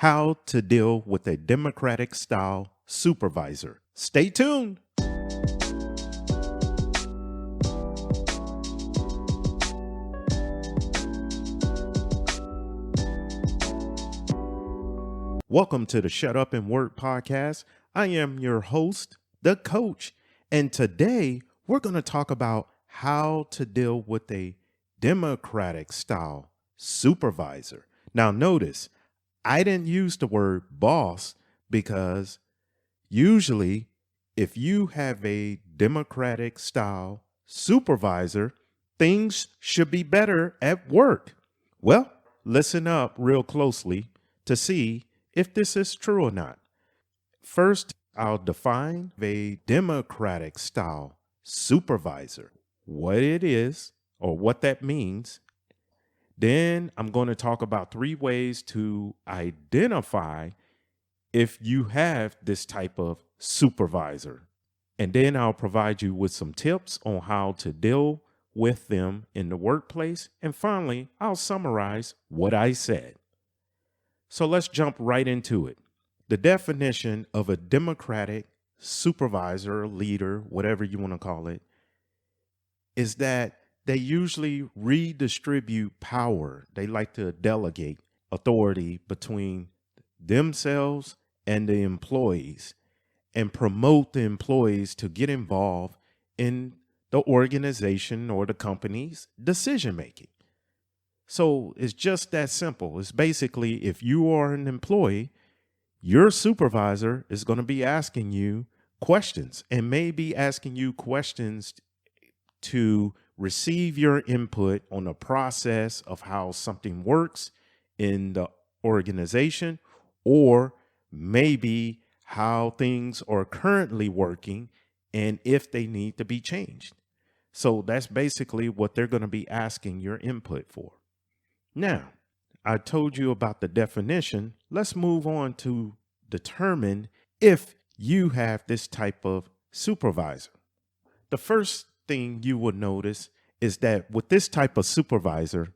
how to deal with a Democratic style supervisor. Stay tuned. Welcome to the Shut Up and Work podcast. I am your host, the coach, and today we're going to talk about how to deal with a Democratic style supervisor. Now, notice I didn't use the word boss because usually if you have a Democratic style supervisor, things should be better at work. Well, listen up real closely to see if this is true or not. First, I'll define a Democratic style supervisor, what it is or what that means. Then I'm going to talk about 3 ways to identify if you have this type of supervisor. And then I'll provide you with some tips on how to deal with them in the workplace. And finally, I'll summarize what I said. So let's jump right into it. The definition of a Democratic supervisor, leader, whatever you want to call it, is that they usually redistribute power. They like to delegate authority between themselves and the employees and promote the employees to get involved in the organization or the company's decision making. So it's just that simple. It's basically if you are an employee, your supervisor is going to be asking you questions and maybe asking you questions to receive your input on the process of how something works in the organization, or maybe how things are currently working and if they need to be changed. So that's basically what they're going to be asking your input for. Now, I told you about the definition. Let's move on to determine if you have this type of supervisor. The first thing you will notice is that with this type of supervisor,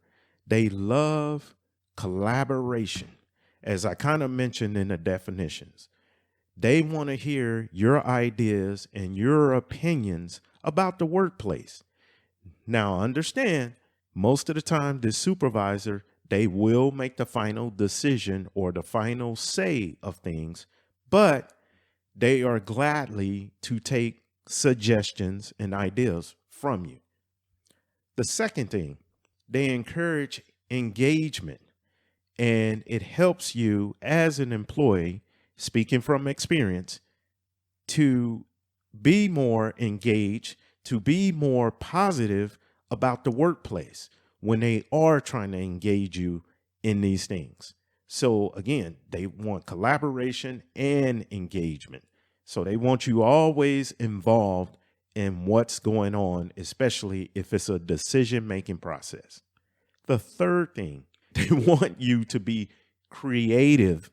they love collaboration. As I kind of mentioned in the definitions, they want to hear your ideas and your opinions about the workplace. Now, understand, most of the time, this supervisor, they will make the final decision or the final say of things, but they are gladly to take suggestions and ideas from you. The second thing, they encourage engagement, and it helps you as an employee, speaking from experience, to be more engaged, to be more positive about the workplace when they are trying to engage you in these things. So again, they want collaboration and engagement. So they want you always involved in what's going on, especially if it's a decision-making process. The third thing, they want you to be creative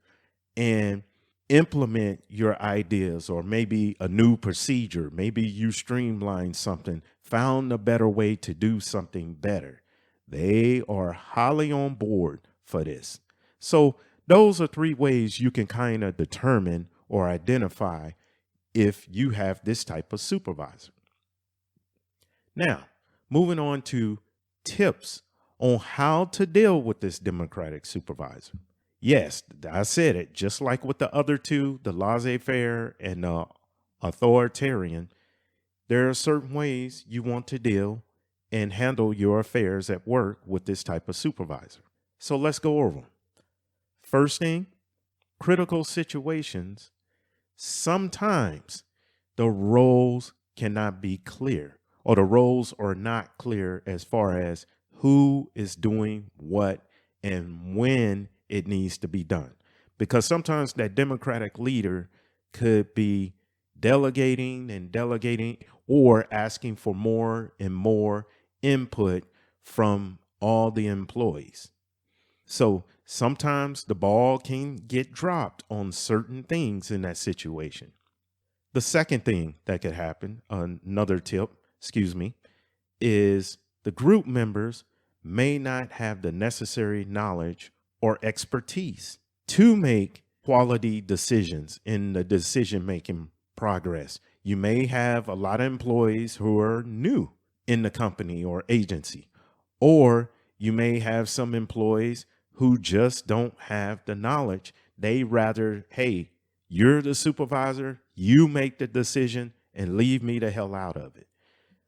and implement your ideas, or maybe a new procedure. Maybe you streamlined something, found a better way to do something better. They are highly on board for this. So those are 3 ways you can kind of determine or identify if you have this type of supervisor. Now, moving on to tips on how to deal with this Democratic supervisor. Yes, I said it, just like with the other 2, the laissez-faire and the authoritarian, there are certain ways you want to deal and handle your affairs at work with this type of supervisor. So let's go over them. First thing, critical situations. Sometimes the roles cannot be clear, or the roles are not clear as far as who is doing what and when it needs to be done. Because sometimes that Democratic leader could be delegating or asking for more and more input from all the employees. So sometimes the ball can get dropped on certain things in that situation. The second thing that could happen, another tip, is the group members may not have the necessary knowledge or expertise to make quality decisions in the decision-making progress. You may have a lot of employees who are new in the company or agency, or you may have some employees who just don't have the knowledge. They rather, hey, you're the supervisor, you make the decision and leave me the hell out of it.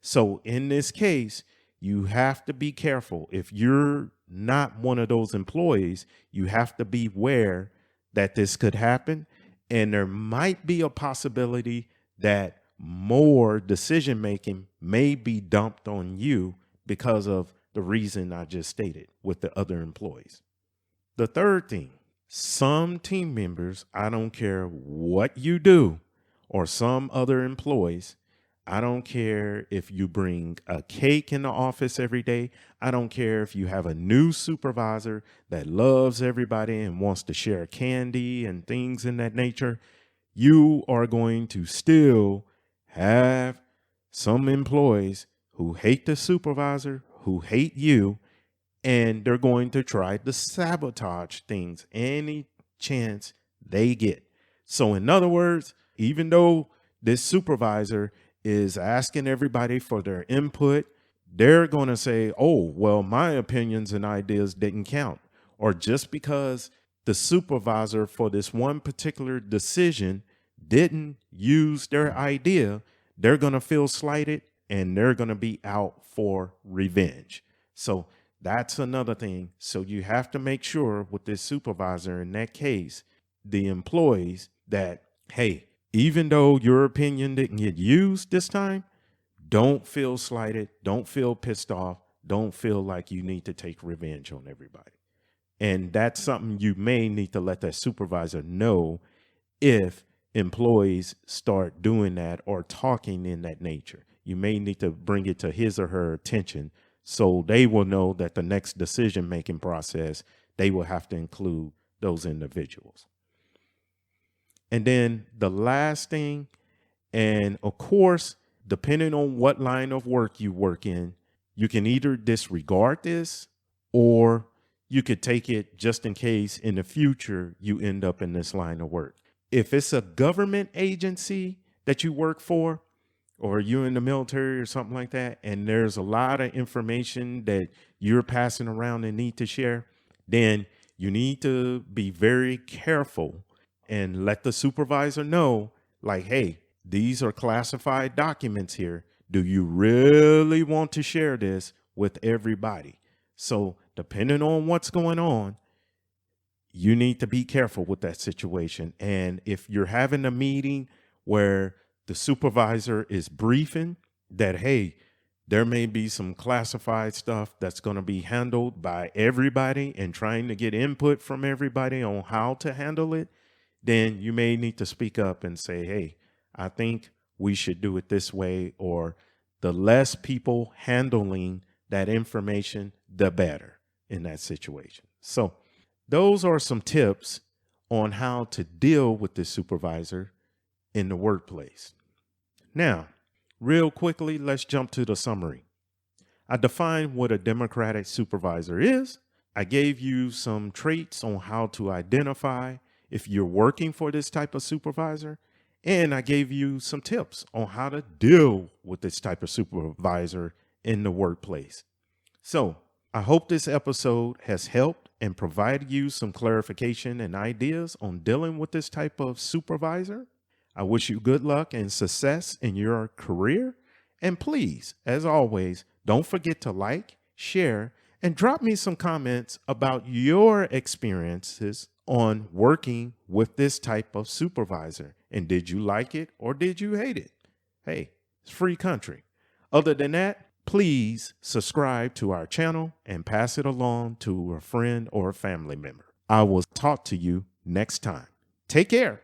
So in this case, you have to be careful. If you're not one of those employees, you have to be aware that this could happen. And there might be a possibility that more decision making may be dumped on you because of the reason I just stated with the other employees. The third thing, some team members, I don't care what you do, or some other employees, I don't care if you bring a cake in the office every day. I don't care if you have a new supervisor that loves everybody and wants to share candy and things in that nature. You are going to still have some employees who hate the supervisor, who hate you, and they're going to try to sabotage things any chance they get. So in other words, even though this supervisor is asking everybody for their input, they're going to say, oh, well, my opinions and ideas didn't count. Or just because the supervisor for this one particular decision didn't use their idea, they're going to feel slighted and they're going to be out for revenge. So that's another thing. So you have to make sure with this supervisor, in that case, the employees, that, hey, even though your opinion didn't get used this time, don't feel slighted. Don't feel pissed off. Don't feel like you need to take revenge on everybody. And that's something you may need to let that supervisor know if employees start doing that or talking in that nature. You may need to bring it to his or her attention so they will know that the next decision-making process, they will have to include those individuals. And then the last thing, and of course, depending on what line of work you work in, you can either disregard this or you could take it just in case in the future you end up in this line of work. If it's a government agency that you work for, or you're in the military or something like that, and there's a lot of information that you're passing around and need to share, then you need to be very careful and let the supervisor know, like, hey, these are classified documents here. Do you really want to share this with everybody? So depending on what's going on, you need to be careful with that situation. And if you're having a meeting where the supervisor is briefing that, hey, there may be some classified stuff that's going to be handled by everybody and trying to get input from everybody on how to handle it, then you may need to speak up and say, hey, I think we should do it this way, or the less people handling that information, the better in that situation. So those are some tips on how to deal with this supervisor in the workplace. Now, real quickly, let's jump to the summary. I defined what a democratic supervisor is. I gave you some traits on how to identify if you're working for this type of supervisor. And I gave you some tips on how to deal with this type of supervisor in the workplace. So I hope this episode has helped and provided you some clarification and ideas on dealing with this type of supervisor. I wish you good luck and success in your career. And please, as always, don't forget to like, share, and drop me some comments about your experiences on working with this type of supervisor. And did you like it or did you hate it? Hey, it's free country. Other than that, please subscribe to our channel and pass it along to a friend or a family member. I will talk to you next time. Take care.